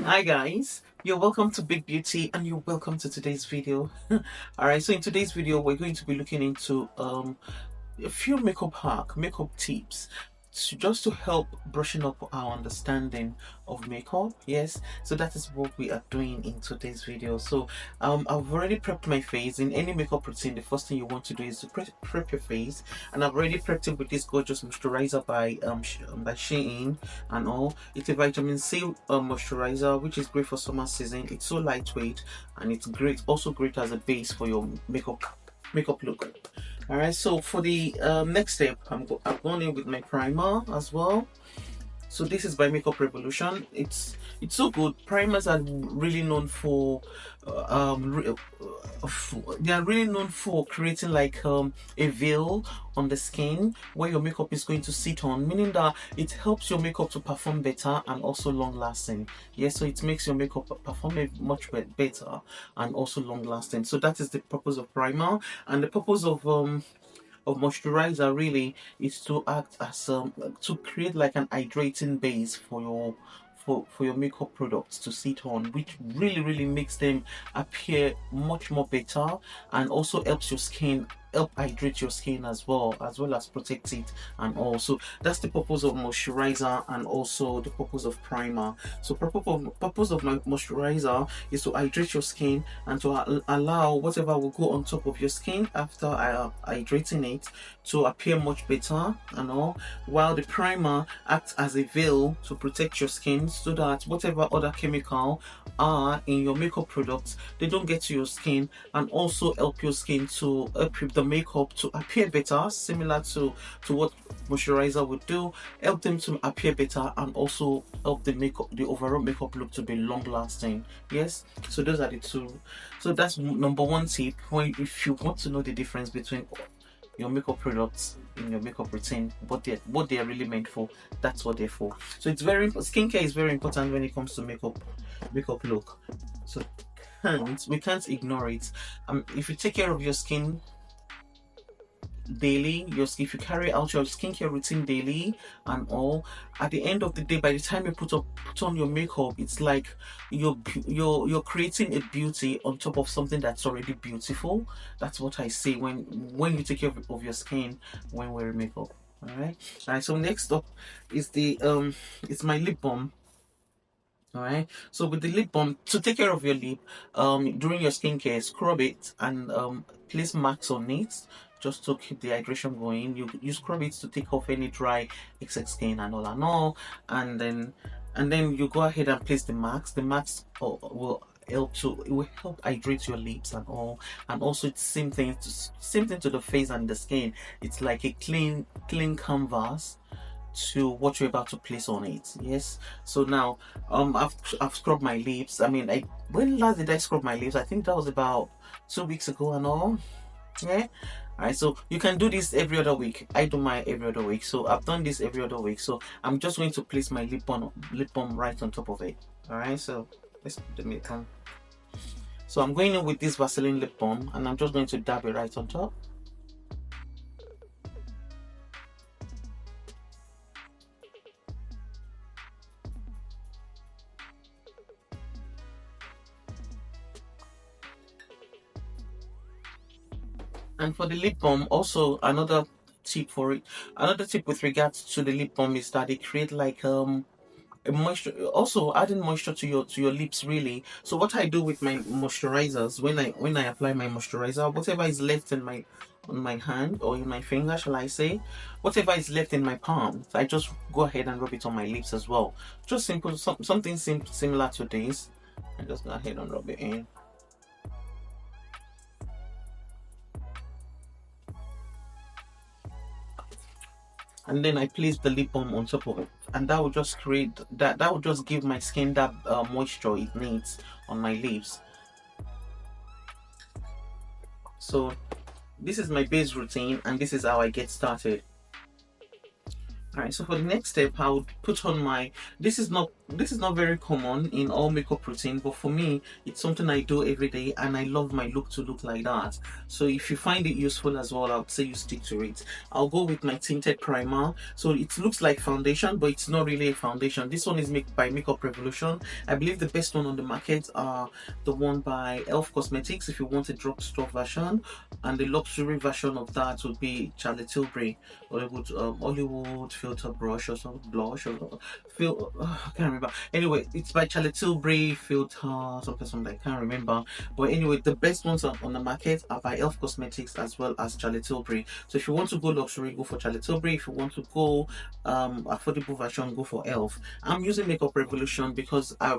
Hi guys, you're welcome to Big Beauty and you're welcome to today's video. Alright, so in today's video we're going to be looking into a few makeup tips just to help brushing up our understanding of makeup. Yes, so that is what we are doing in today's video. So I've already prepped my face. In any makeup routine, the first thing you want to do is to prep your face, and I've already prepped it with this gorgeous moisturizer by Shein and all. It's a vitamin C moisturizer, which is great for summer season. It's so lightweight and it's great, also great as a base for your makeup look. All right, so for the next step, I've gone in with my primer as well. So this is by Makeup Revolution. It's so good. Primers are really known for they are really known for creating like a veil on the skin where your makeup is going to sit on, meaning that it helps your makeup to perform better and also long lasting. Yes, so it makes your makeup perform much better and also long lasting. So that is the purpose of primer, and the purpose of moisturizer really is to act as to create like an hydrating base for your for your makeup products to sit on, which really makes them appear much more better and also helps your skin help hydrate your skin as well as protect it. And also that's the purpose of moisturizer and also the purpose of primer. So purpose of my moisturizer is to hydrate your skin and to allow whatever will go on top of your skin after hydrating it to appear much better and all, while the primer acts as a veil to protect your skin so that whatever other chemical are in your makeup products, they don't get to your skin, and also help your skin to help the makeup to appear better, similar to what moisturizer would do, help them to appear better and also help the overall makeup look to be long lasting. Yes, so those are the two. So that's number one tip when if you want to know the difference between your makeup products in your makeup routine, what they are really meant for. That's what they're for. So it's very skincare is very important when it comes to makeup look. So we can't ignore it. If you take care of your skin daily, if you carry out your skincare routine daily and all, at the end of the day, by the time you put on your makeup, it's like you're creating a beauty on top of something that's already beautiful. That's what I say when you take care of your skin when wearing makeup. All right, so next up is the it's my lip balm. All right, so with the lip balm, to take care of your lip during your skincare, scrub it and place marks on it just to keep the hydration going. You scrub it to take off any dry excess skin and all, and then you go ahead and place the marks. The marks will it will help hydrate your lips and all, and also it's same thing to the face and the skin. It's like a clean canvas to what you're about to place on it. Yes, so now I've scrubbed my lips. I mean, when last did I scrub my lips? I think that was about 2 weeks ago and all. Yeah. All right, so you can do this every other week. I do my every other week, so I've done this every other week. So I'm just going to place my lip balm right on top of it. All right, so let's put the lip on. So I'm going in with this Vaseline lip balm and I'm just going to dab it right on top. And for the lip balm, also another tip with regards to the lip balm is that they create like a moisture, also adding moisture to your lips really. So what I do with my moisturizers, when I apply my moisturizer, whatever is left in my on my hand or in my finger, shall I say, whatever is left in my palm, I just go ahead and rub it on my lips as well. Just simple, something similar to this, and just go ahead and rub it in. And then I place the lip balm on top of it, and that will just create that will just give my skin that moisture it needs on my lips. So this is my base routine and this is how I get started. All right, so for the next step I would put on my, this is not this is not very common in all makeup routine, but for me it's something I do every day, and I love my look to look like that. So if you find it useful as well, I would say you stick to it. I'll go with my tinted primer. So it looks like foundation, but it's not really a foundation. This one is made by Makeup Revolution. I believe the best one on the market are the one by Elf Cosmetics if you want a drugstore version, and the luxury version of that would be Charlotte Tilbury Hollywood filter brush or some blush or I can't remember. Anyway, it's by Charlotte Tilbury filter something I can't remember. But anyway, the best ones on the market are by Elf Cosmetics as well as Charlotte Tilbury. So if you want to go luxury, go for Charlotte Tilbury. If you want to go affordable version, go for Elf. I'm using Makeup Revolution because I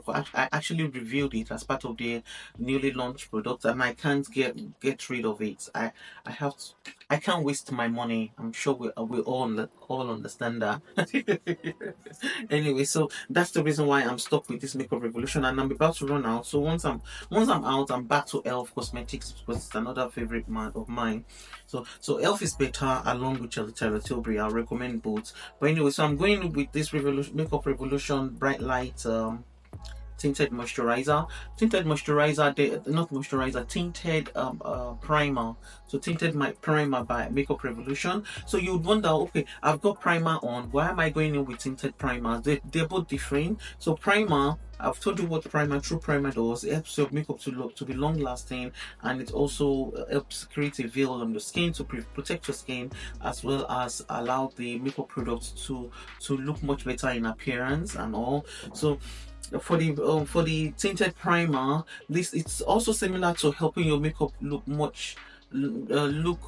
actually reviewed it as part of the newly launched product, and I can't get rid of it. I have to, I can't waste my money. I'm sure we all understand that. Anyway, so that's the reason why I'm stuck with this Makeup Revolution, and I'm about to run out. So once I'm out, I'm back to Elf Cosmetics because it's another favorite of mine. So Elf is better along with Charlotte Tilbury. I recommend both. But anyway, so I'm going with this Makeup Revolution Bright Light tinted moisturizer. Not moisturizer, tinted primer. So tinted my primer by Makeup Revolution. So you would wonder, okay, I've got primer on, why am I going in with tinted primer? They're both different. So primer, I've told you what true primer does. It helps your makeup to be long lasting, and it also helps create a veil on the skin to protect your skin, as well as allow the makeup product to look much better in appearance and all. So for the tinted primer, this it's also similar to helping your makeup look much look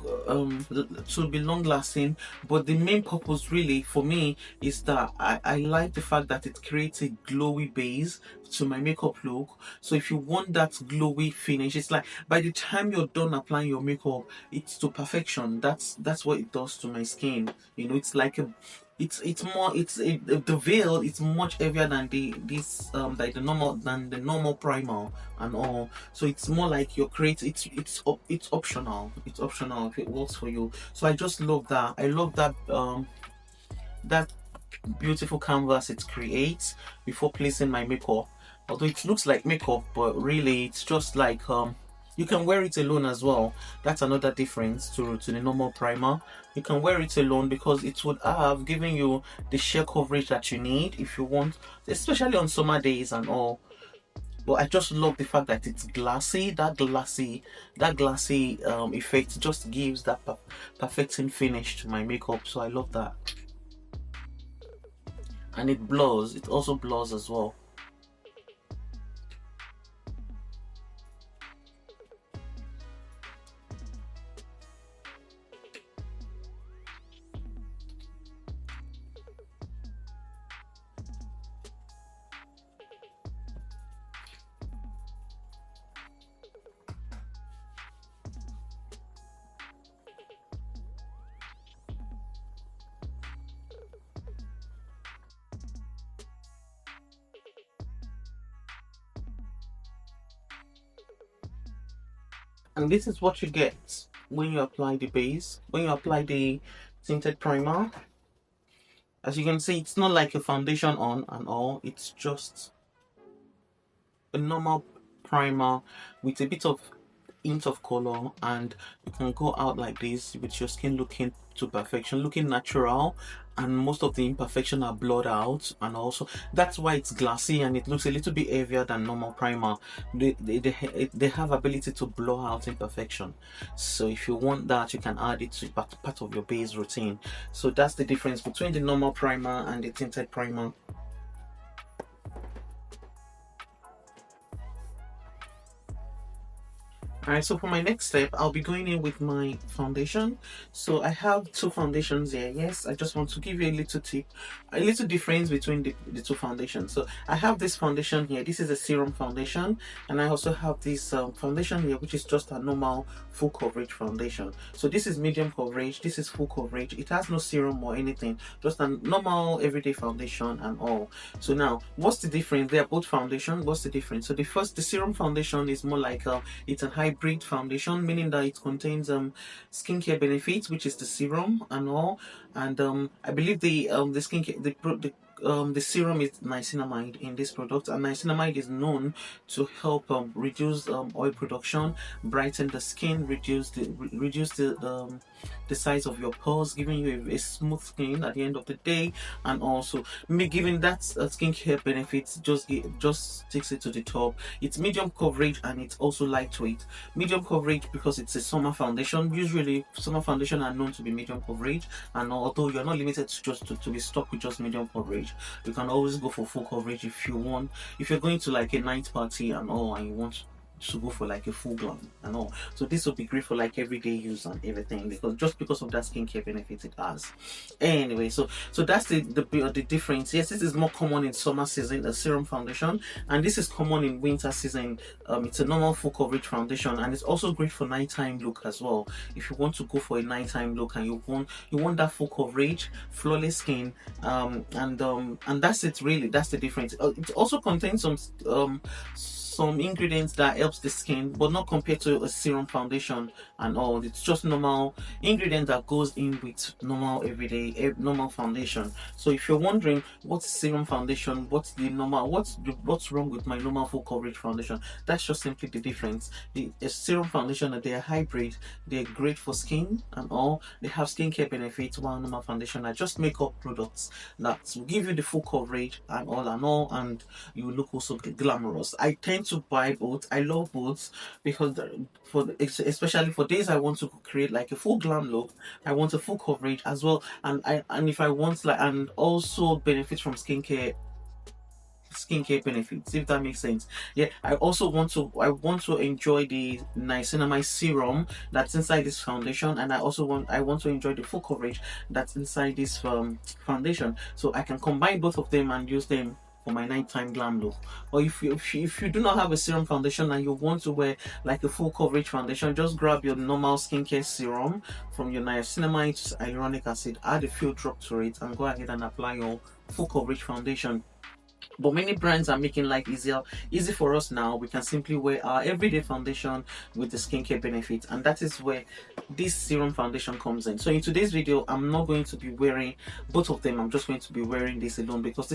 to be long lasting, but the main purpose really for me is that I like the fact that it creates a glowy base to my makeup look. So if you want that glowy finish, it's like by the time you're done applying your makeup, it's to perfection. That's what it does to my skin. You know, it's like a it's more the veil is much heavier than the normal primer and all. So it's more like you're create it's optional. It's optional if it works for you. So I just love that. I love that beautiful canvas it creates before placing my makeup. Although it looks like makeup, but really it's just like you can wear it alone as well. That's another difference to the normal primer. You can wear it alone because it would have given you the sheer coverage that you need if you want, especially on summer days and all. But I just love the fact that it's glassy. That glassy effect just gives that perfecting finish to my makeup. So I love that. And it blurs. It also blurs as well. And this is what you get when you apply the base, when you apply the tinted primer. As you can see, it's not like a foundation on and all, it's just a normal primer with a bit of hint of color, and you can go out like this with your skin looking to perfection, looking natural, and most of the imperfection are blurred out, and also that's why it's glassy and it looks a little bit heavier than normal primer. They have ability to blur out imperfection, so if you want that you can add it to part of your base routine. So that's the difference between the normal primer and the tinted primer. Alright, so for my next step, I'll be going in with my foundation. So I have two foundations here. Yes, I just want to give you a little tip, a little difference between the two foundations. So I have this foundation here. This is a serum foundation, and I also have this foundation here, which is just a normal full coverage foundation. So this is medium coverage, this is full coverage. It has no serum or anything, just a normal everyday foundation and all. So now, what's the difference? They are both foundation. What's the difference? So the serum foundation is more like it's a hybrid foundation, meaning that it contains skincare benefits, which is the serum and all. And I believe the skincare the serum is niacinamide in this product, and niacinamide is known to help reduce oil production, brighten the skin, reduce the size of your pores, giving you a smooth skin at the end of the day, and also me giving that skincare benefits. Just takes it to the top. It's medium coverage and it's also lightweight. Medium coverage because it's a summer foundation. Usually summer foundation are known to be medium coverage, and although you're not limited to just to be stuck with just medium coverage, you can always go for full coverage if you want. If you're going to like a night party and all, and you want to go for like a full glam and all, so this will be great for like everyday use and everything, because of that skincare benefit it has. Anyway, so that's the difference. Yes, this is more common in summer season, a serum foundation, and this is common in winter season. It's a normal full coverage foundation, and it's also great for nighttime look as well. If you want to go for a nighttime look and you want that full coverage, flawless skin, and that's it really. That's the difference. It also contains some ingredients that helps the skin, but not compared to a serum foundation and all. It's just normal ingredient that goes in with normal everyday normal foundation. So if you're wondering what's serum foundation, what's wrong with my normal full coverage foundation, that's just simply the difference. The serum foundation, they are hybrid, they're great for skin and all. They have skincare benefits, while normal foundation are just makeup products that will give you the full coverage and you look also glamorous. I tend to buy both. I love both because especially for days I want to create like a full glam look, I want a full coverage as well, and if I want like, and also benefit from skincare benefits, if that makes sense. Yeah, I want to enjoy the niacinamide serum that's inside this foundation, and I want to enjoy the full coverage that's inside this foundation, so I can combine both of them and use them for my nighttime glam look. Or if you do not have a serum foundation and you want to wear like a full coverage foundation, just grab your normal skincare serum from your niacinamide hyaluronic acid, add a few drops to it, and go ahead and apply your full coverage foundation. But many brands are making life easy for us now. We can simply wear our everyday foundation with the skincare benefits, and that is where this serum foundation comes in. So in today's video, I'm not going to be wearing both of them. I'm just going to be wearing this alone because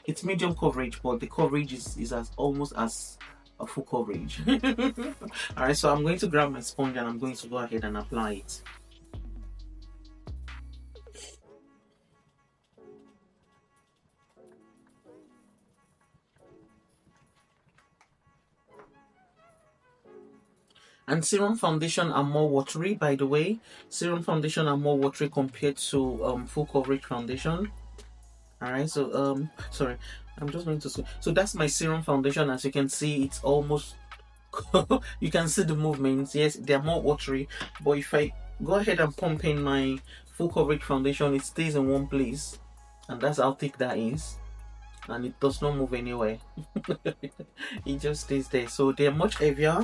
it's medium coverage, but the coverage is as almost as a full coverage. All right, so I'm going to grab my sponge and I'm going to go ahead and apply it. And serum foundation are more watery, by the way. Serum foundation are more watery compared to full coverage foundation. All right, so sorry, I'm just going to say, so that's my serum foundation. As you can see, it's almost you can see the movements. Yes, they're more watery, but if I go ahead and pump in my full coverage foundation, it stays in one place, and that's how thick that is, and it does not move anywhere. It just stays there. So they're much heavier.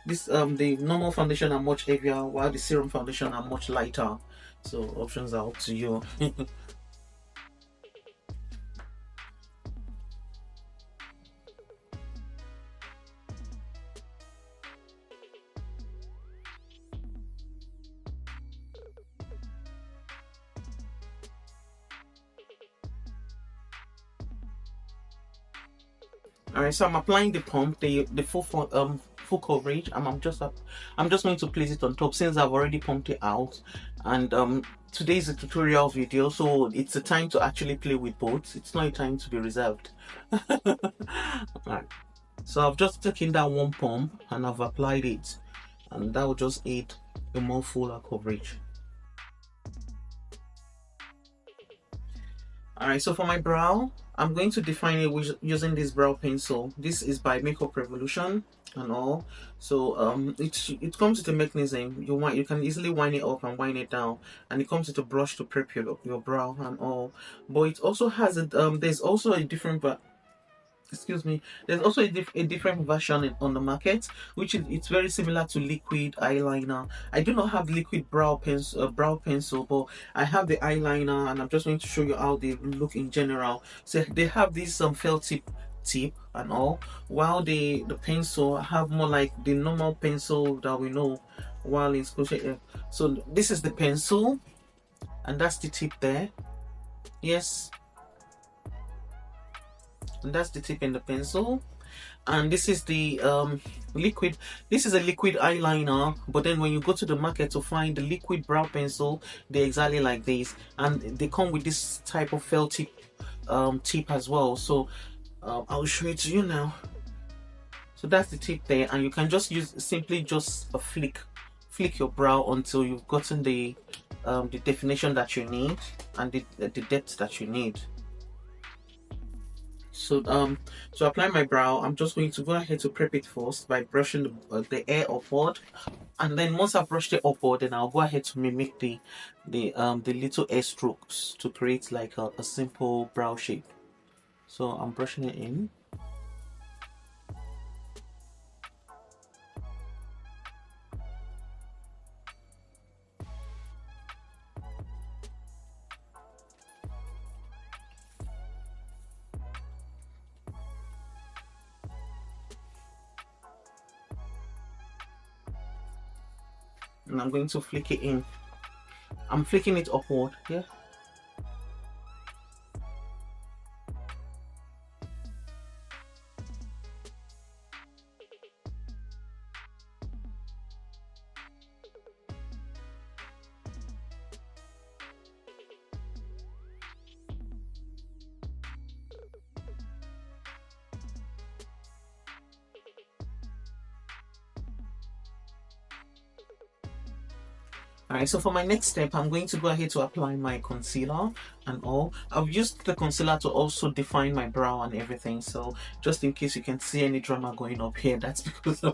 The normal foundation are much heavier, while the serum foundation are much lighter. So options are up to you. All right, so I'm applying the pump, the full coverage. I'm just going to place it on top since I've already pumped it out, and today is a tutorial video, so it's a time to actually play with both. It's not a time to be reserved. Alright, so I've just taken that one pump and I've applied it, and that will just aid a more fuller coverage. Alright, so for my brow, I'm going to define it using this brow pencil. This is by Makeup Revolution and all. So it comes with a mechanism. You can easily wind it up and wind it down, and it comes with a brush to prep your brow and all. But it also has there's also a different there's also a different version on the market, which it's very similar to liquid eyeliner. I do not have liquid brow pencil, but I have the eyeliner, and I'm just going to show you how they look in general. So they have this felt tip and all, while the pencil have more like the normal pencil that we know, while it's so this is the pencil and that's the tip there. Yes, and that's the tip in the pencil. And this is the liquid. This is a liquid eyeliner, but then when you go to the market to find the liquid brow pencil, they're exactly like this, and they come with this type of felt tip as well. So I'll show it to you now. So that's the tip there, and you can just use simply just a flick your brow until you've gotten the definition that you need and the depth that you need. So to apply my brow, I'm just going to go ahead to prep it first by brushing the hair upward, and then once I've brushed it upward, then I'll go ahead to mimic the little hair strokes to create like a simple brow shape. So I'm brushing it in. And I'm going to flick it in. I'm flicking it upward, yeah. Alright, so for my next step, I'm going to go ahead to apply my concealer and all. I've used the concealer to also define my brow and everything. So just in case you can see any drama going up here, that's because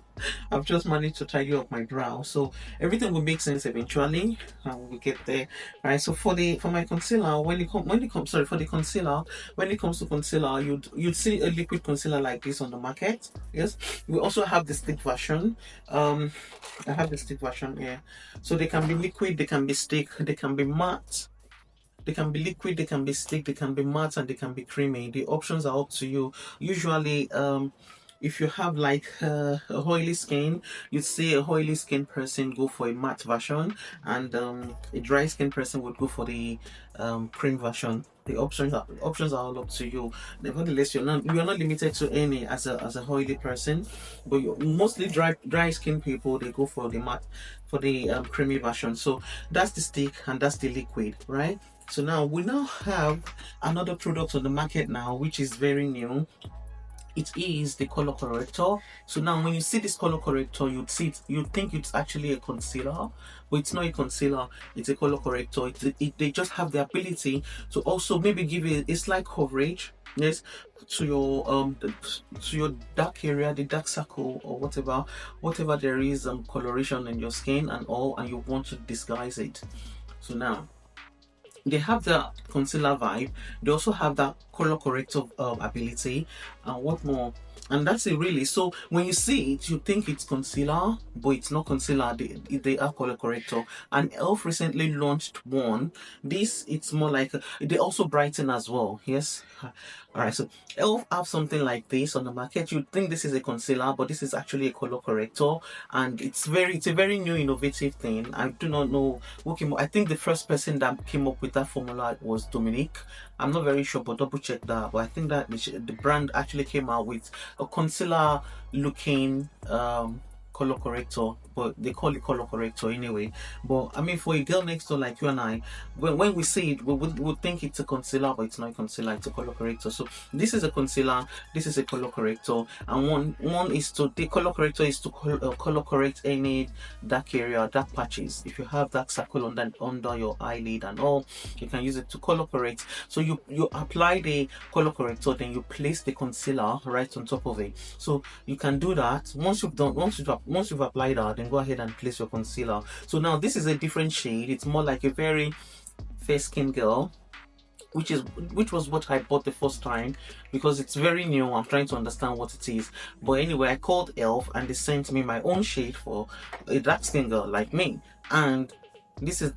I've just managed to tidy up my brow. So everything will make sense eventually, and we'll get there. Alright, so for my concealer, when it comes to concealer, you'd see a liquid concealer like this on the market. Yes, we also have the stick version. I have the stick version here. So they can be liquid, they can be stick, they can be matte, they can be liquid, they can be stick, they can be matte, and they can be creamy. The options are up to you. Usually if you have like a oily skin, you'd see a oily skin person go for a matte version, and a dry skin person would go for the cream version. The options are all up to you. Nevertheless, you're not limited to any as a oily person, but mostly dry skin people, they go for the matte, for the creamy version. So that's the stick and that's the liquid, right? So now we have another product on the market now, which is very new. It is the color corrector. So now when you see this color corrector, you'd think it's actually a concealer, but it's not a concealer, it's a color corrector. They just have the ability to also maybe give a slight coverage, yes, to your dark area, the dark circle, or whatever there is coloration in your skin and all, and you want to disguise it. So now they have the concealer vibe, they also have that color corrective ability, and what more, and that's it really. So when you see it, you think it's concealer, but it's not concealer. They are color corrector, and elf recently launched one. It's more like they also brighten as well, yes. All right, so elf have something like this on the market. You'd think this is a concealer, but this is actually a color corrector, and it's a very new innovative thing. I do not know who came up. I think the first person that came up with that formula was Dominique. I'm not very sure, but double check that. But I think that the brand actually came out with a concealer looking color corrector, but they call it color corrector anyway. But I mean, for a girl next door like you and I, when we see it, we would think it's a concealer, but it's not a concealer, it's a color corrector. So this is a concealer, this is a color corrector, and the color corrector is to color correct any dark area, dark patches. If you have dark circle under your eyelid and all, you can use it to color correct. So you apply the color corrector, then you place the concealer right on top of it. So you can do that. Once you've applied that, then go ahead and place your concealer. So now this is a different shade. It's more like a very fair skin girl, which was what I bought the first time, because it's very new. I'm trying to understand what it is. But anyway, I called elf and they sent me my own shade for a dark skin girl like me, and this is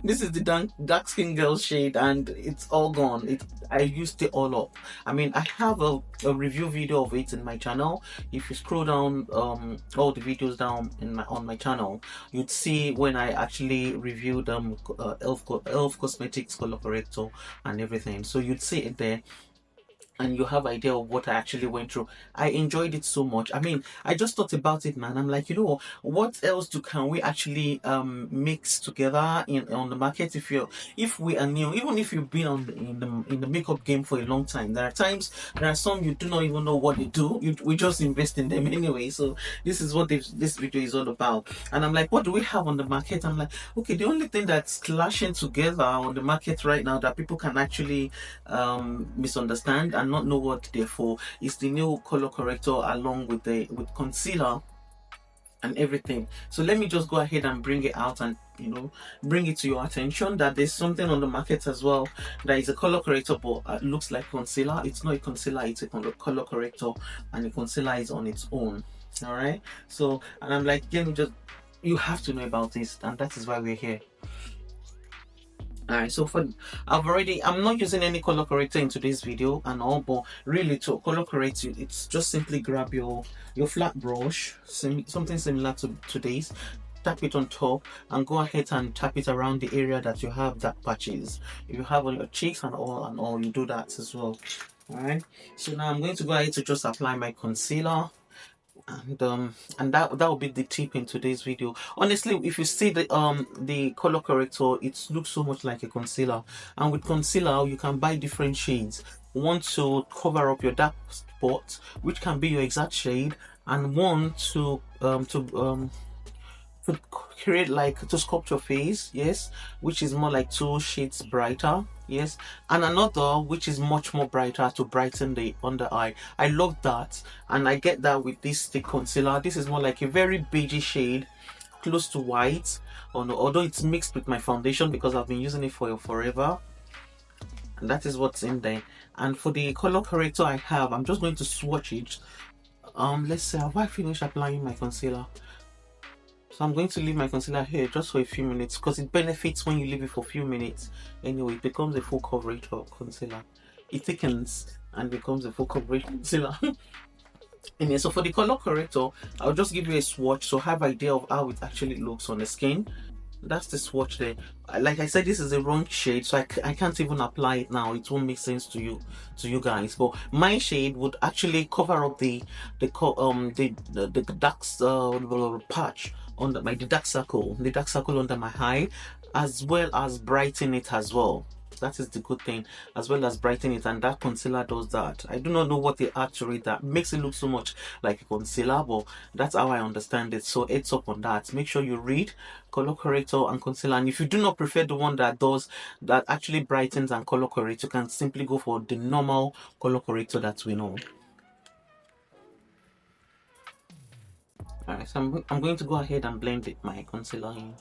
this is the dark skin girl shade, and it's all gone. I used it all up. I mean, I have a review video of it in my channel. If you scroll down all the videos down on my channel, you'd see when I actually reviewed elf cosmetics color corrector and everything. So you'd see it there. and you have idea of what I actually went through. I enjoyed it so much. I mean, I just thought about it, man. I'm like, you know, what else can we actually mix together in on the market? If we are new, even if you've been on in the makeup game for a long time, there are some you do not even know what they do. We just invest in them anyway. So this is what this video is all about. And I'm like, what do we have on the market? I'm like, okay, the only thing that's clashing together on the market right now that people can actually misunderstand and not know what they're for is the new color corrector along with the concealer and everything. So let me just go ahead and bring it out and, you know, bring it to your attention that there's something on the market as well that is a color corrector but looks like concealer. It's not a concealer, it's a color corrector, and the concealer is on its own. All right, so, and I'm like, let me just, you have to know about this, and that is why we're here. Alright, so I'm not using any color corrector in today's video and all, but really to color correct you, it's just simply grab your flat brush, something similar to today's, tap it on top and go ahead and tap it around the area that you have dark patches. If you have on your cheeks and all, you do that as well. Alright, so now I'm going to go ahead to just apply my concealer, and that will be the tip in today's video. Honestly, if you see the color corrector, it looks so much like a concealer, and with concealer you can buy different shades. One to cover up your dark spots, which can be your exact shade, and one to create, like, to sculpt your face, yes, which is more like 2 shades brighter, yes, and another which is much more brighter to brighten the under eye. I love that, and I get that with this stick concealer. This is more like a very beigey shade, close to white, although it's mixed with my foundation because I've been using it for forever, and that is what's in there. And for the color corrector I'm just going to swatch it. Let's say, have I finished applying my concealer? So I'm going to leave my concealer here just for a few minutes, because it benefits when you leave it for a few minutes. Anyway, it becomes a full coverage of concealer. It thickens and becomes a full coverage concealer. Anyway, so for the color corrector, I'll just give you a swatch so have idea of how it actually looks on the skin. That's the swatch there. Like I said, this is a wrong shade, so I can't even apply it now. It won't make sense to you guys. But my shade would actually cover up the dark patch under the dark circle under my eye, as well as brighten it as well. That is the good thing, as well as brighten it, and that concealer does that. I do not know what they add to it that makes it look so much like a concealer, but that's how I understand it. So heads up on that. Make sure you read color corrector and concealer, and if you do not prefer the one that actually brightens and color corrects, you can simply go for the normal color corrector that we know. Alright, so I'm going to go ahead and blend my concealer in.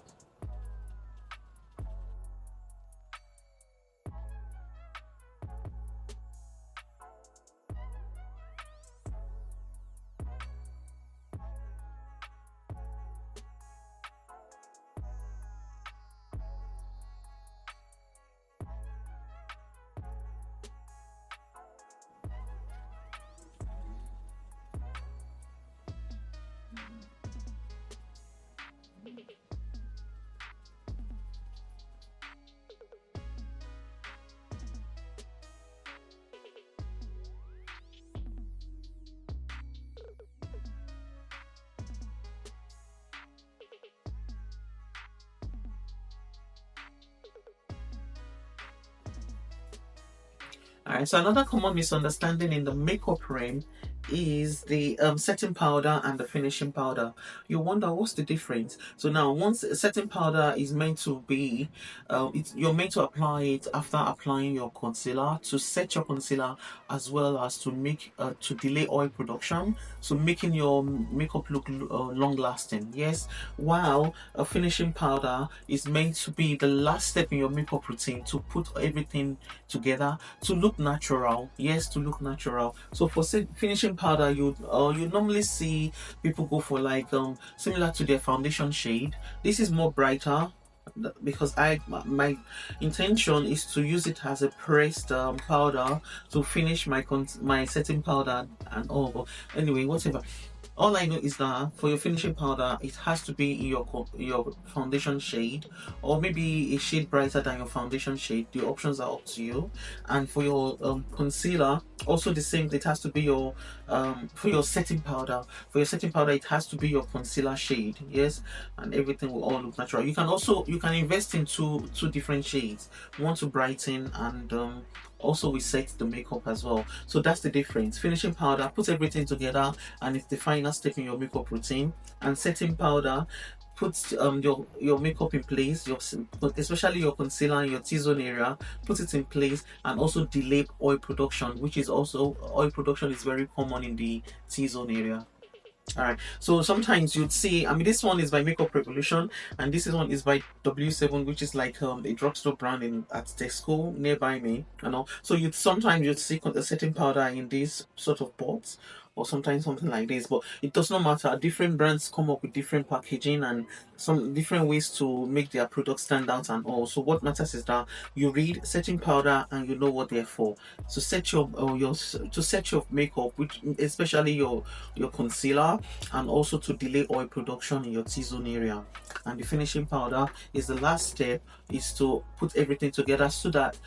Alright, so another common misunderstanding in the makeup realm is the setting powder and the finishing powder. You wonder what's the difference. So now, once a setting powder is meant to be, you're meant to apply it after applying your concealer to set your concealer, as well as to make to delay oil production, so making your makeup look long lasting. Yes, while a finishing powder is meant to be the last step in your makeup routine to put everything together to look natural. Yes, to look natural. So for finishing powder, you normally see people go for, like, similar to their foundation shade. This is more brighter because my intention is to use it as a pressed powder to finish my setting powder and all. But anyway, whatever. All I know is that for your finishing powder, it has to be in your your foundation shade, or maybe a shade brighter than your foundation shade. The options are up to you. And for your concealer, also the same. It has to be your for your setting powder. For your setting powder, it has to be your concealer shade. Yes, and everything will all look natural. You can invest in two different shades. One to brighten and also we set the makeup as well. So that's the difference. Finishing powder puts everything together and it's the final step in your makeup routine. And setting powder puts your makeup in place, especially your concealer and your T-zone area, put it in place, and also delay oil production, which is also oil production is very common in the T-zone area. All right. So sometimes you'd see, I mean, this one is by Makeup Revolution, and this one is by W7, which is like a drugstore brand in at Tesco nearby me. You know, so you'd see a setting powder in these sort of pots, or sometimes something like this. But it does not matter. Different brands come up with different packaging and some different ways to make their products stand out and all. So what matters is that you read setting powder and you know what they're for. So set your to set your makeup, which especially your concealer, and also to delay oil production in your T-zone area. And the finishing powder is the last step, is to put everything together so that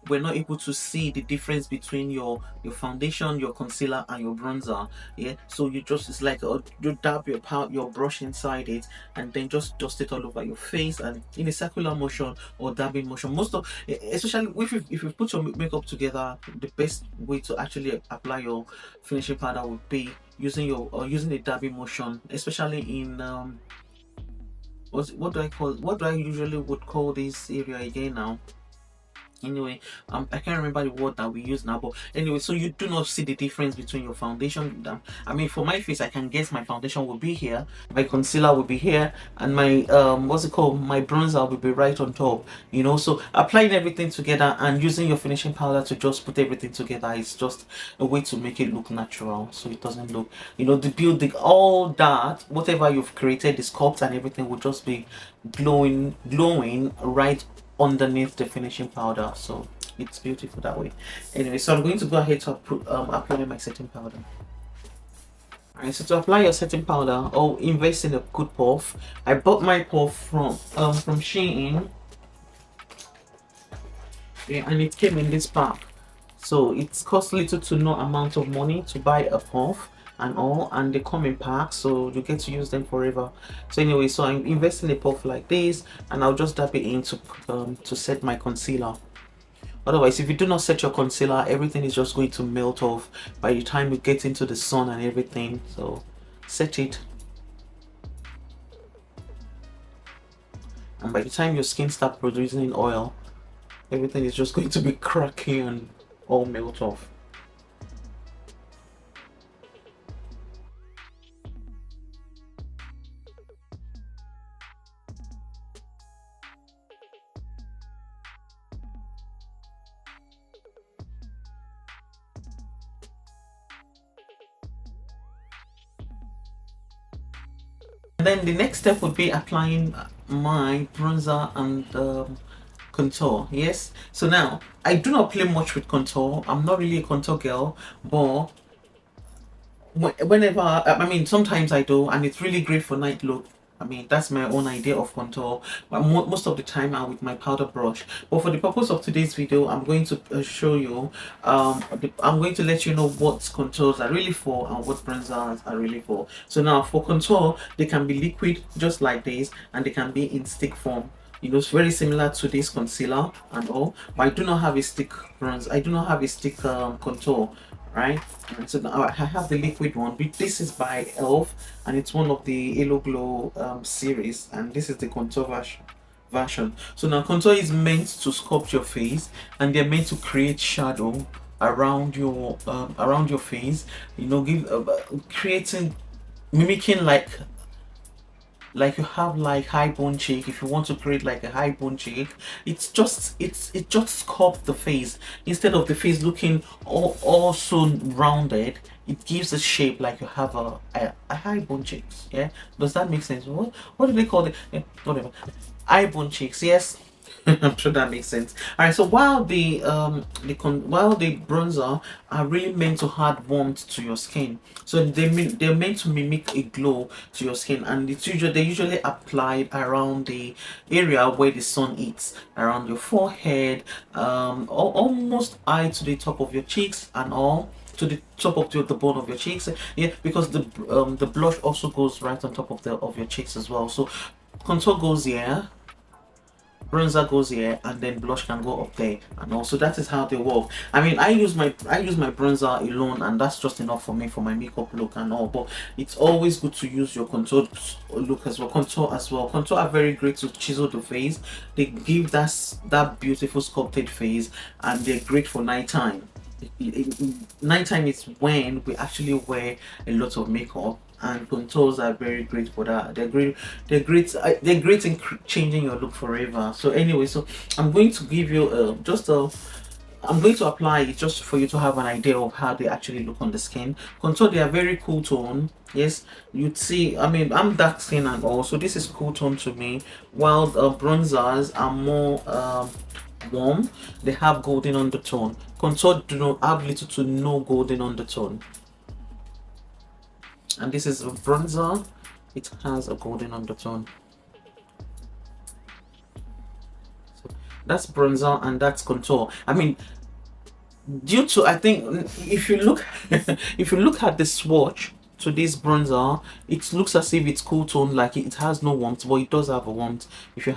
we're not able to see the difference between your foundation, your concealer, and your bronzer. Yeah, so you just, it's like you dab your brush inside it and then just dust it all over your face and in a circular motion or dabbing motion. Most of, especially if you put your makeup together, the best way to actually apply your finishing powder would be using a dabbing motion, especially in what do I usually would call this area again now? Anyway, I can't remember the word that we use now, but anyway, so you do not see the difference between your foundation. I mean, for my face, I can guess my foundation will be here, my concealer will be here, and my what's it called, my bronzer will be right on top. You know, so applying everything together and using your finishing powder to just put everything together is just a way to make it look natural, so it doesn't look, you know, the building, all that, whatever you've created, the sculpt and everything will just be glowing right underneath the finishing powder, so it's beautiful that way. Anyway, so I'm going to go ahead to apply my setting powder. Alright, so to apply your setting powder, or invest in a good puff, I bought my puff from Shein, yeah, and it came in this pack. So it costs little to no amount of money to buy a puff and all, and they come in packs, so you get to use them forever. So anyway, so I'm investing a puff like this, and I'll just dab it in to set my concealer. Otherwise, if you do not set your concealer, everything is just going to melt off by the time you get into the sun and everything. So set it, and by the time your skin starts producing oil, everything is just going to be cracky and all melt off. And then the next step would be applying my bronzer and contour. Yes, so now I do not play much with contour. I'm not really a contour girl, but whenever, I mean, sometimes I do, and it's really great for night look. I mean, that's my own idea of contour, but most of the time I'm with my powder brush. But for the purpose of today's video, I'm going to show you, I'm going to let you know what contours are really for and what bronzers are really for. So now for contour, they can be liquid just like this, and they can be in stick form. You know, it's very similar to this concealer and all, but I do not have a stick bronze. I do not have a stick contour, right? And so now I have the liquid one. This is by Elf, and it's one of the Halo Glow series, and this is the contour version. So now contour is meant to sculpt your face, and they're meant to create shadow around your face. You know, creating, mimicking like you have like high bone cheek. If you want to create like a high bone cheek, it just sculpts the face. Instead of the face looking all so rounded, it gives a shape like you have a high bone cheeks. Yeah, does that make sense? What do they call it? Yeah, whatever, high bone cheeks. Yes. I'm sure that makes sense. All right. So while while the bronzer are really meant to add warmth to your skin, so they're meant to mimic a glow to your skin, and they usually applied around the area where the sun hits, around your forehead, almost eye to the top of your cheeks and all. To the top of the bone of your cheeks, yeah, because the blush also goes right on top of the of your cheeks as well. So contour goes here, bronzer goes here, and then blush can go up there, and also that is how they work. I mean, I use my bronzer alone, and that's just enough for me for my makeup look and all. But it's always good to use your contour look as well, contour as well. Contour are very great to chisel the face. They give that beautiful sculpted face, and they're great for nighttime. Nighttime is when we actually wear a lot of makeup, and contours are very great for that. They're great in changing your look forever. So anyway, so I'm going to give you I'm going to apply it just for you to have an idea of how they actually look on the skin. Contour, they are very cool tone. Yes, you'd see, I mean, I'm dark skin and all, so this is cool tone to me, while bronzers are more warm. They have golden undertone. Contour do not have little to no golden undertone. And this is a bronzer. It has a golden undertone. So that's bronzer and that's contour. I mean, due to, I think if you look if you look at the swatch to this bronzer, it looks as if it's cool tone, like it has no warmth, but it does have a warmth. If you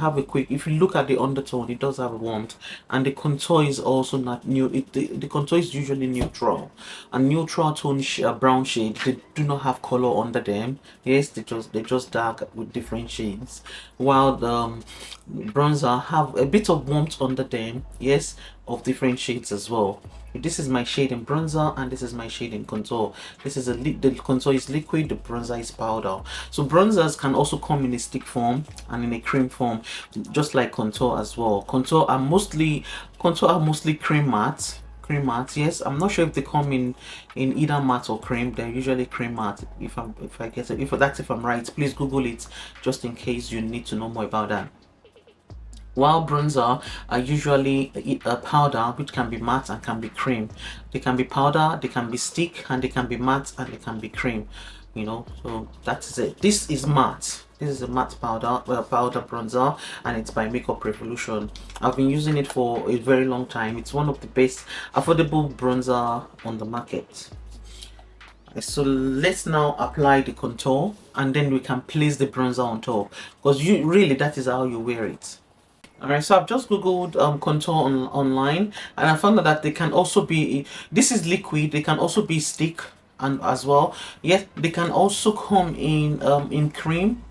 look at the undertone, it does have a warmth. And the contour is also not new. The contour is usually neutral, and neutral tone brown shade, they do not have color under them. Yes, they're just dark with different shades, while the bronzer have a bit of warmth under them, yes, of different shades as well. This is my shade in bronzer, and this is my shade in contour. This is the contour is liquid, the bronzer is powder. So bronzers can also come in a stick form and in a cream form, just like contour as well. Contour are mostly cream matte. Cream matte, yes. I'm not sure if they come in either matte or cream. They're usually cream matte. If I'm right, please Google it just in case you need to know more about that. While bronzer are usually a powder, which can be matte and can be cream. They can be powder, they can be stick, and they can be matte, and they can be cream. You know, so that is it. This is matte. This is a matte powder, powder bronzer, and it's by Makeup Revolution. I've been using it for a very long time. It's one of the best affordable bronzer on the market. So let's now apply the contour, and then we can place the bronzer on top, because that is how you wear it. Alright, so I've just googled contour online, and I found out that they can also be, this is liquid, they can also be stick and as well. Yes, they can also come in cream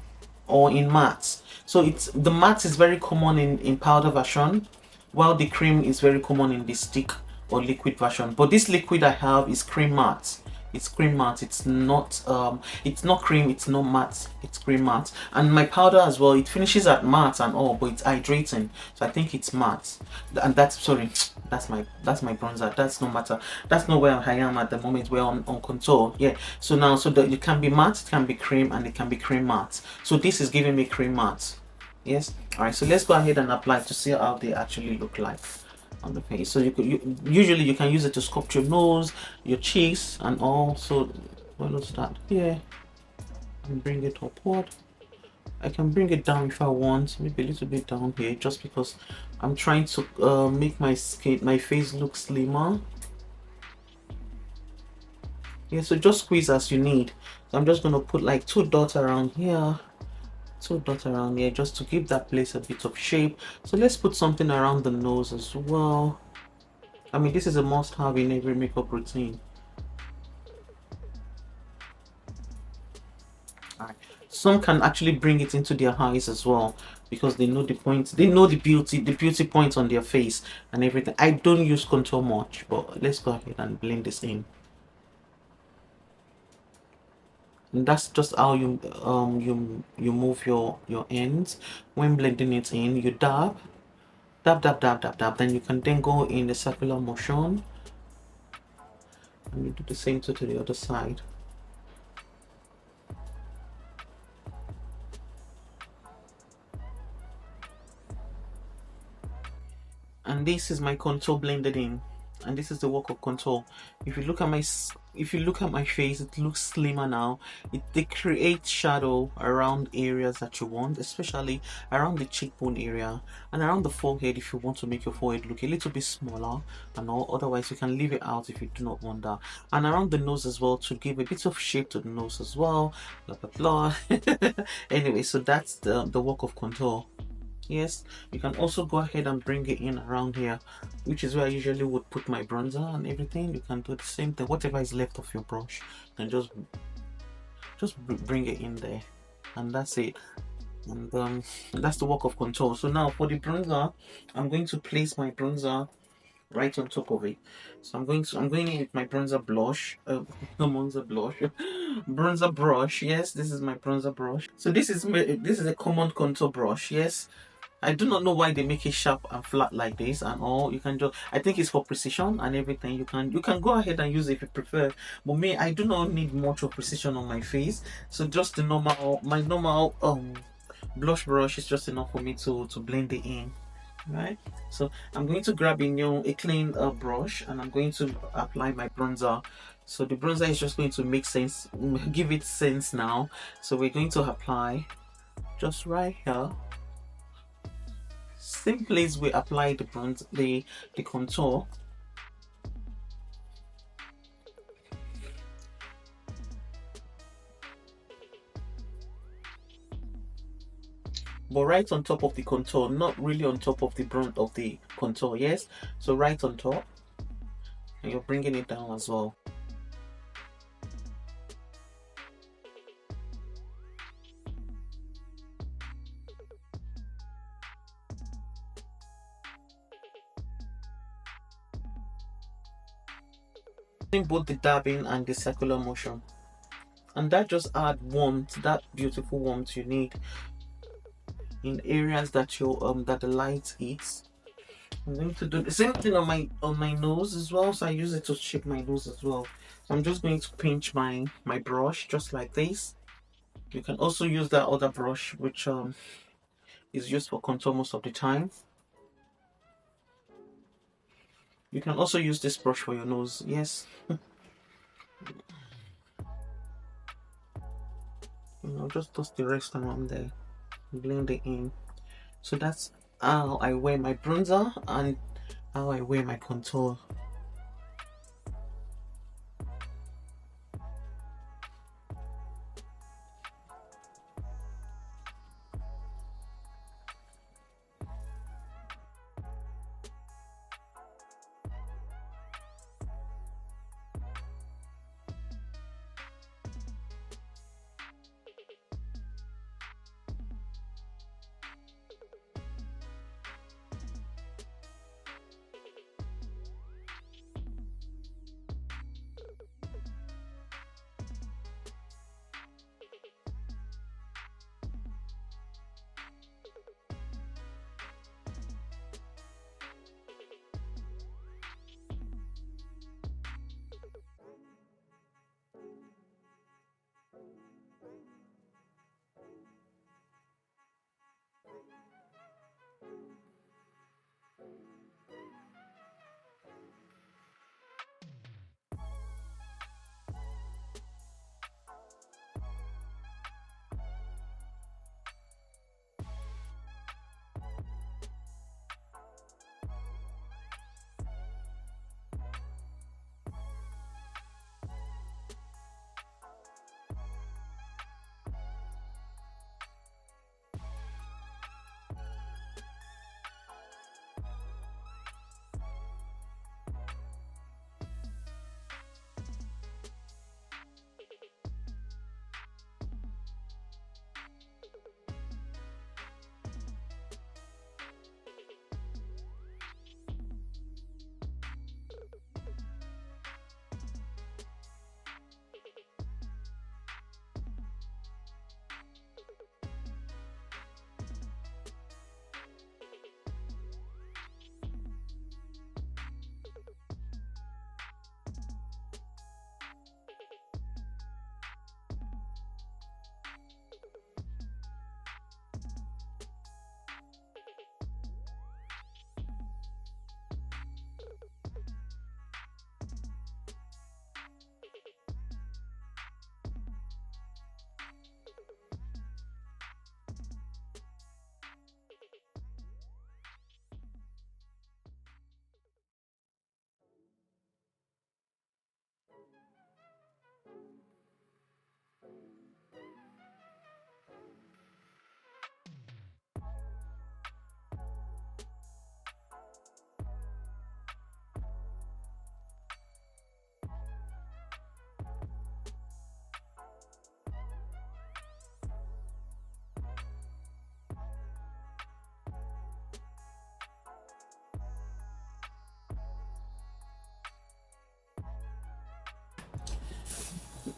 or in matte. So the matte is very common in powder version, while the cream is very common in the stick or liquid version. But this liquid I have is cream matte. It's cream matte. It's not cream, it's not matte, it's cream matte. And my powder as well, it finishes at matte and all, but it's hydrating, so I think it's matte. And that's my bronzer. That's no matter, that's not where I am at the moment. We're on contour. Yeah, so now, so that it can be matte, it can be cream, and it can be cream matte. So this is giving me cream matte. Yes. All right, so let's go ahead and apply to see how they actually look like on the face. So usually you can use it to sculpt your nose, your cheeks, and all. So why not start here and bring it upward? I can bring it down if I want, maybe a little bit down here, just because I'm trying to make my face look slimmer. Yeah, so just squeeze as you need. So I'm just gonna put like 2 dots around here, 2 dots around here, just to give that place a bit of shape. So let's put something around the nose as well. I mean, this is a must-have in every makeup routine. Alright. Some can actually bring it into their eyes as well, because they know the point, they know the beauty points on their face and everything. I don't use contour much, but let's go ahead and blend this in. And that's just how you move your ends when blending it in. You dab, then you can then go in the circular motion, and you do the same to the other side. and this is my contour blended in, and this is the work of contour. If you look at my face, it looks slimmer now. They create shadow around areas that you want, especially around the cheekbone area and around the forehead if you want to make your forehead look a little bit smaller and all. Otherwise you can leave it out if you do not want that. And around the nose as well, to give a bit of shape to the nose as well, blah blah blah. Anyway, so that's the work of contour. Yes, you can also go ahead and bring it in around here, which is where I usually would put my bronzer and everything. You can do the same thing. Whatever is left of your brush, then just bring it in there, and that's it. And that's the work of contour. So now for the bronzer, I'm going to place my bronzer right on top of it. So I'm going in with my bronzer blush, no bronzer blush, bronzer brush. Yes, this is my bronzer brush. So this is a common contour brush. Yes, I do not know why they make it sharp and flat like this and all. You can just, I think it's for precision and everything. You can go ahead and use it if you prefer. But me, I do not need much of precision on my face. So just the normal, my normal blush brush is just enough for me to blend it in. Right. So I'm going to grab a clean brush, and I'm going to apply my bronzer. So the bronzer is just going to make sense, give it sense now. So we're going to apply just right here. Same place we apply the contour. But right on top of the contour, not really on top of the contour. Yes, so right on top, and you're bringing it down as well. Both the dabbing and the circular motion, and that just add warmth, that beautiful warmth you need in areas that that the light hits. I'm going to do the same thing on my nose as well. So I use it to shape my nose as well. So I'm just going to pinch my brush just like this. You can also use that other brush which is used for contour most of the time. You can also use this brush for your nose. Yes. Just dust the rest around there, blend it in. So that's how I wear my bronzer and how I wear my contour.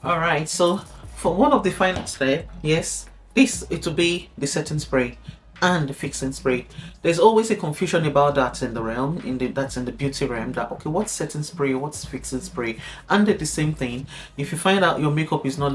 All right, so for one of the final step, yes, this it will be the setting spray and the fixing spray. There's always a confusion about that in the realm, that's in the beauty realm, that okay, what's setting spray, what's fixing spray, and they're the same thing. If you find out your makeup is not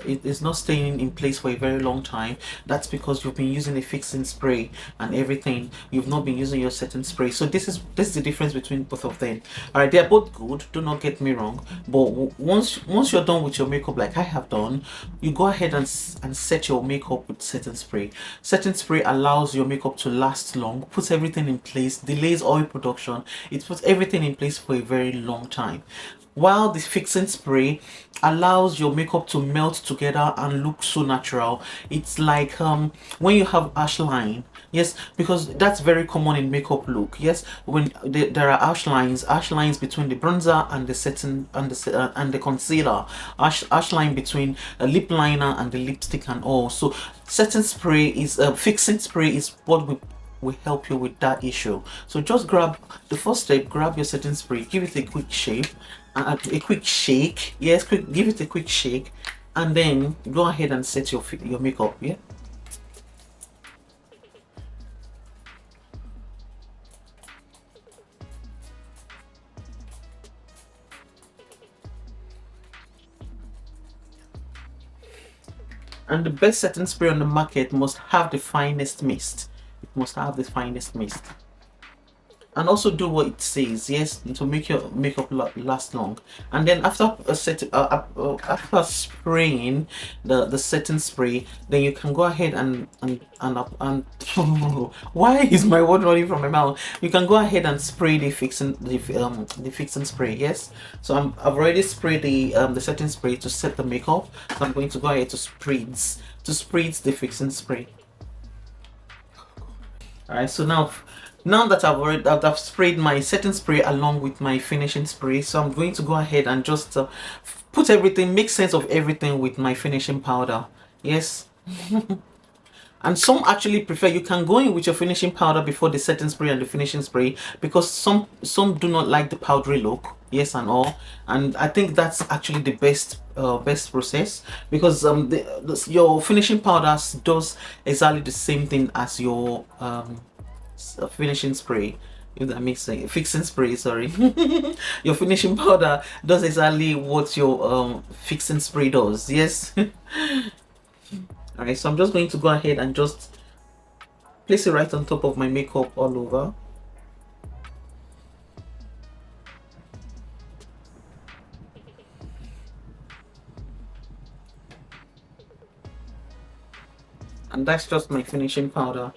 it is not staying in place for a very long time, that's because you've been using a fixing spray and everything. You've not been using your setting spray. So this is the difference between both of them. All right, they're both good. Do not get me wrong. But once you're done with your makeup, like I have done, you go ahead and set your makeup with setting spray. Setting spray allows your makeup to last long, puts everything in place, delays oil production. It puts everything in place for a very long time, while the fixing spray allows your makeup to melt together and look so natural. It's like when you have ash line, yes, because that's very common in makeup look. Yes, when there are ash lines between the bronzer and the setting and the concealer, ash line between a lip liner and the lipstick and all. So setting spray is fixing spray is what will help you with that issue. So just grab the first step, grab your setting spray, give it a quick shape, a quick shake. Yes, give it a quick shake, and then go ahead and set your makeup. Yeah. And the best setting spray on the market must have the finest mist. It must have the finest mist. And also do what it says, yes, to make your makeup last long. And then after after spraying the setting spray, then you can go ahead and why is my word running from my mouth? You can go ahead and spray the fixing spray. Yes, so I've already sprayed the setting spray to set the makeup. So I'm going to go ahead to spritz the fixing spray. All right, so now that I've sprayed my setting spray along with my finishing spray, so I'm going to go ahead and just put everything, make sense of everything with my finishing powder. Yes. And some actually prefer, you can go in with your finishing powder before the setting spray and the finishing spray, because some do not like the powdery look. Yes, and all. And I think that's actually the best process, because your finishing powder does exactly the same thing as your finishing spray, if that makes sense. Fixing spray, sorry. Your finishing powder does exactly what your fixing spray does. Yes. All right, so I'm just going to go ahead and just place it right on top of my makeup all over. And that's just my finishing powder.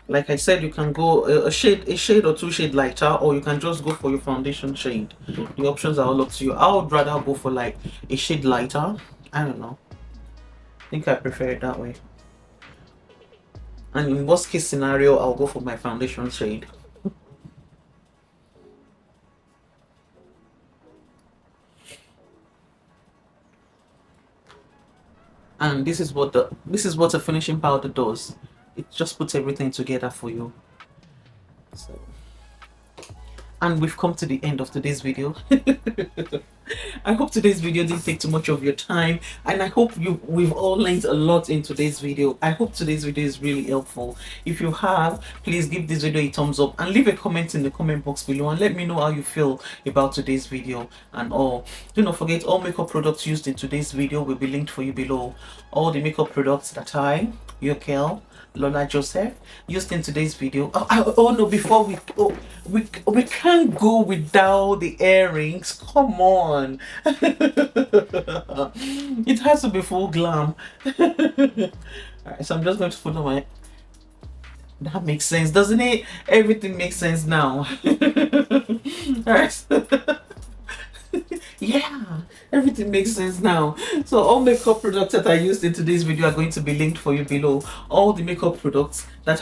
Like I said, you can go a shade or two shade lighter, or you can just go for your foundation shade. The options are all up to you. I would rather go for like a shade lighter. I don't know. I think I prefer it that way. And in worst case scenario, I'll go for my foundation shade. And this is what a finishing powder does. It just puts everything together for you. So, and we've come to the end of today's video. I hope today's video didn't take too much of your time, and I hope we've all learned a lot in today's video. I hope today's video is really helpful. If you have, please give this video a thumbs up and leave a comment in the comment box below and let me know how you feel about today's video and all. Do not forget, all makeup products used in today's video will be linked for you below. All the makeup products that your girl Lola Joseph used in today's video. Oh no, before we can't go without the earrings. Come on. It has to be full glam. Alright, so I'm just going to put on my, that makes sense, doesn't it? Everything makes sense now. Alright. Yeah, everything makes sense now. So all makeup products that I used in today's video are going to be linked for you below. All the makeup products that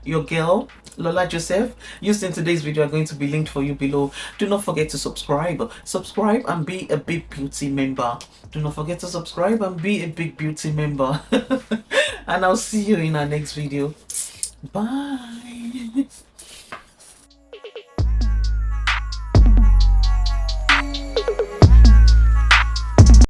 your girl Lola Joseph used in today's video are going to be linked for you below. Do not forget to subscribe and be a big beauty member. Do not forget to subscribe and be a big beauty member. And I'll see you in our next video. Bye.